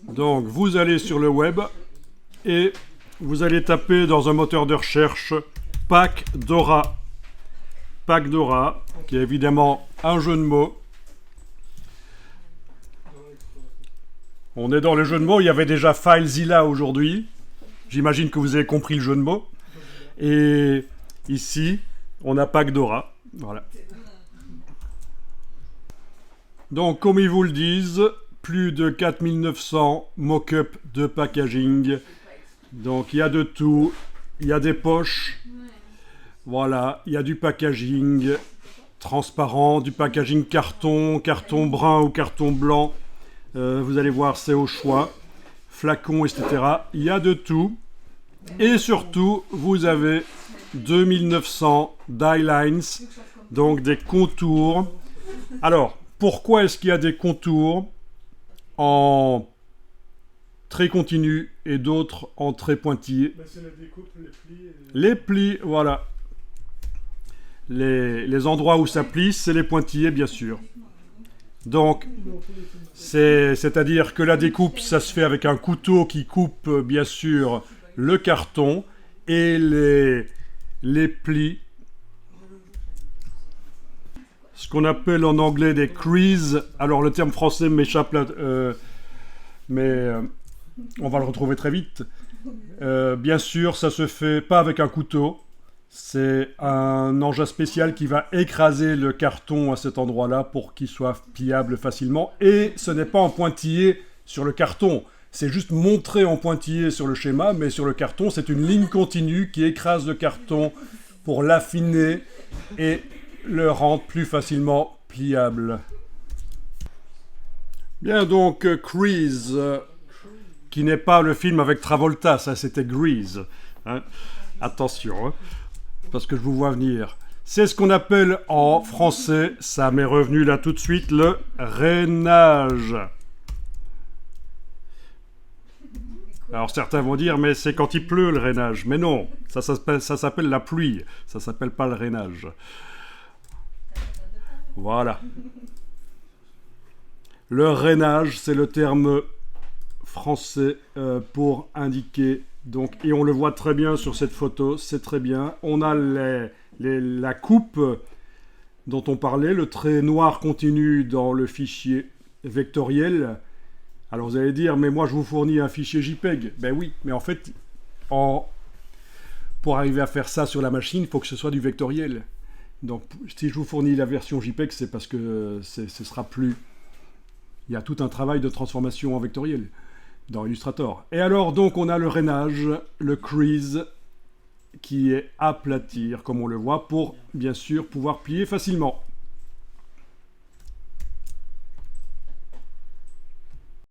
Donc, vous allez sur le web et vous allez taper dans un moteur de recherche Pack Dora. Pack Dora, qui est évidemment un jeu de mots. On est dans le jeu de mots, il y avait déjà FileZilla aujourd'hui. J'imagine que vous avez compris le jeu de mots. Et ici, on a Pack Dora. Voilà. Donc, comme ils vous le disent, plus de 4900 mock-up de packaging. Donc, il y a de tout. Il y a des poches. Voilà, il y a du packaging transparent, du packaging carton, carton brun ou carton blanc. Vous allez voir, c'est au choix. Flacons, etc. Il y a de tout. Et surtout, vous avez 2900 die lines, donc des contours. Alors, pourquoi est-ce qu'il y a des contours en trait continu et d'autres en trait pointillé? C'est la découpe, les plis. Les plis, voilà. Les endroits où ça plie, c'est les pointillés, bien sûr. Donc, c'est-à-dire que la découpe, ça se fait avec un couteau qui coupe, bien sûr, le carton et les plis. Ce qu'on appelle en anglais des creases. Alors, le terme français m'échappe là, mais on va le retrouver très vite. Bien sûr, ça se fait pas avec un couteau. C'est un engin spécial qui va écraser le carton à cet endroit-là pour qu'il soit pliable facilement. Et ce n'est pas en pointillé sur le carton. C'est juste montré en pointillé sur le schéma, mais sur le carton, c'est une ligne continue qui écrase le carton pour l'affiner et le rendre plus facilement pliable. Bien, donc, Grease, qui n'est pas le film avec Travolta, ça c'était Grease. Hein. Attention, hein, parce que je vous vois venir. C'est ce qu'on appelle en français, ça m'est revenu là tout de suite, le rainage. Alors certains vont dire, mais c'est quand il pleut le rainage. Mais non, ça s'appelle la pluie, ça s'appelle pas le rainage. Voilà. Le rainage, c'est le terme français pour indiquer, donc, et on le voit très bien sur cette photo, c'est très bien. On a la coupe dont on parlait, le trait noir continu dans le fichier vectoriel. Alors vous allez dire, mais moi je vous fournis un fichier JPEG. Ben oui, mais en fait, pour arriver à faire ça sur la machine, il faut que ce soit du vectoriel. Donc si je vous fournis la version JPEG, c'est parce que ce sera plus... Il y a tout un travail de transformation en vectoriel dans Illustrator. Et alors donc on a le rainage, le crease, qui est aplatir, comme on le voit, pour bien sûr pouvoir plier facilement.